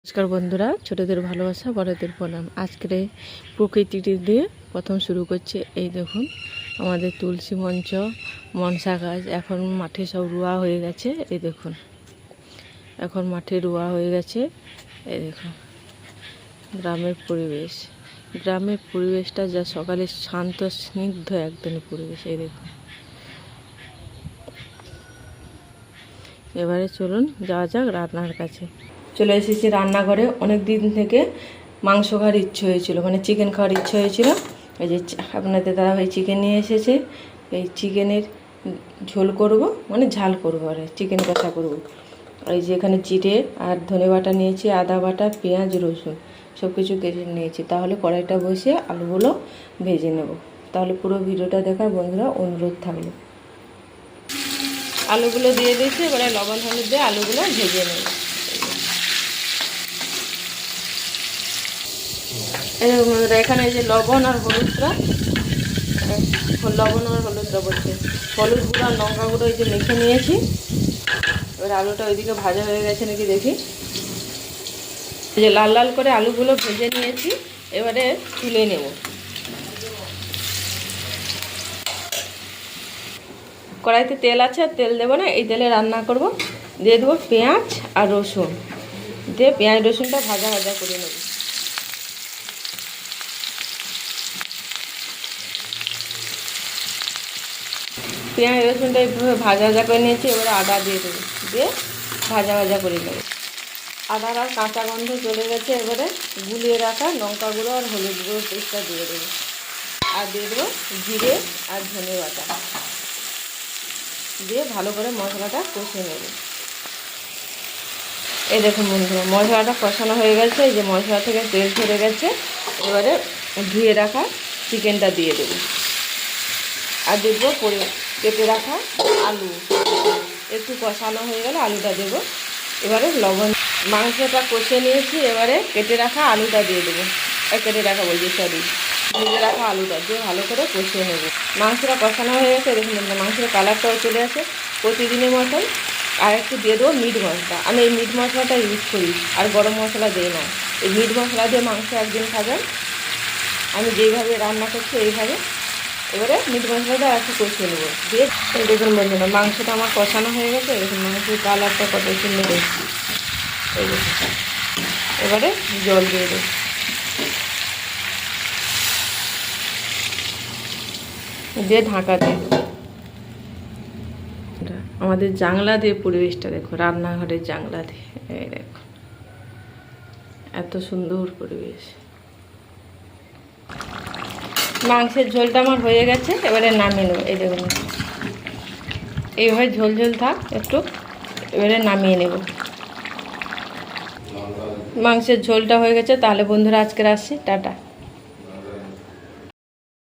নমস্কার বন্ধুরা, ছোটদের ভালোবাসা বড়দের প্রণাম। আজকের এই প্রকৃতিটি দিয়ে প্রথম শুরু করছে। এই দেখুন আমাদের তুলসী মঞ্চ, মনসা গাছ এখন মাঠে সব রোয়া হয়ে গেছে। এই দেখুন এখন মাঠে রোয়া হয়ে গেছে। এই দেখুন গ্রামের পরিবেশটা যা সকালে শান্ত স্নিগ্ধ একদমই পরিবেশ। এই দেখুন, এবারে চলুন যাওয়া যাক রান্নার কাছে। চলে এসেছি রান্নাঘরে। অনেক দিন থেকে মাংস খাওয়ার ইচ্ছে হয়েছিল, মানে চিকেন খাওয়ার ইচ্ছে হয়েছিল। এই যে আপনাদের দাদাভাই চিকেন নিয়ে এসেছে। এই চিকেনের ঝোল করব, মানে ঝাল করব, আর চিকেন কষা করব। এই যে এখানে জিরে আর ধনে বাটা নিয়েছি, আদা বাটা, পেঁয়াজ, রসুন সব কিছু কেটে নিয়েছি। তাহলে কড়াইটা বসে আলুগুলো ভেজে নেব। তাহলে পুরো ভিডিওটা দেখার বন্ধুরা অনুরোধ থাকলো। আলুগুলো দিয়ে দিয়েছি, এবারে লবণ হলুদ দিয়ে আলুগুলো ভেজে নেব। এখানে এই যে লবণ আর হলুদটা বলছে হলুদ গুঁড়ো আর লঙ্কা গুঁড়ো এই যে মেখে নিয়েছি। এবার আলুটা ওইদিকে ভাজা হয়ে গেছে নাকি দেখি। এই যে লাল লাল করে আলুগুলো ভেজে নিয়েছি, এবারে তুলে নেব। কড়াইতে তেল আছে, আর তেল দেবো না, এই তেলে রান্না করব। দিয়ে দেবো পেঁয়াজ আর রসুন, দিয়ে পেঁয়াজ রসুনটা ভাজা ভাজা করে নেব। পেঁয়াজ রসুনটা এইভাবে ভাজা ভাজা করে নিয়েছি। এবারে আদা দিয়ে দেবো, দিয়ে ভাজা ভাজা করে নেব। আদার আর কাঁচা গন্ধ চলে গেছে। এবারে গুলিয়ে রাখা লঙ্কা গুঁড়ো আর হলুদ গুঁড়ো পেস্টটা দিয়ে দেবো, আর দিয়ে দেবো জিরে আর ধনে বাটা, দিয়ে ভালো করে মশলাটা কষে নেব। এই দেখুন বন্ধুরা, মশলাটা কষানো হয়ে গেছে। এই যে মশলা থেকে তেল ঝরে গেছে। এবারে ধুয়ে রাখা চিকেনটা দিয়ে দেবো, আর দেবো কেটে রাখা আলু। একটু কষানো হয়ে গেলে আলুটা দেবো। এবারে লবণ, মাংসটা কষে নিয়েছি। এবারে কেটে রাখা আলুটা দিয়ে দেবো, ভেজে রাখা আলুটা দিয়ে ভালো করে কষিয়ে নেব। মাংসটা কষানো হয়ে গেছে। দেখুন মাংসের কালারটাও চলে আসে প্রতিদিনের মতন। আর একটু দিয়ে দেবো মিট মশলা। আমি এই মিট মশলাটা ইউজ করি, আর গরম মশলা দিই না। এই মিট মশলা দিয়ে মাংস একদিন খাবেন, আমি যেইভাবে রান্না করছি এইভাবে। এবারে মিট মশলাটা একটু কষিয়ে নেবো। দিয়ে দেখুন বন্ধুরা, মাংসটা আমার কষানো হয়ে গেছে। দেখুন মাংসের কালারটা কত সুন্দর এসেছে। এই দেখুন, এবারে জল দিয়ে দেবো, দিয়ে ঢাকা দিয়ে দেবো। আমাদের জানলা দিয়ে পরিবেশটা দেখো, রান্নাঘরের জানলা দিয়ে। এই দেখো এত সুন্দর পরিবেশ। মাংসের ঝোলটা আমার হয়ে গেছে, এবারে নামিয়ে নেব। এই দেখুন এইভাবে ঝোল ঝোল থাক একটু, এবারে নামিয়ে নেব। মাংসের ঝোলটা হয়ে গেছে। তাহলে বন্ধুরা আজকে আসছি, টাটা।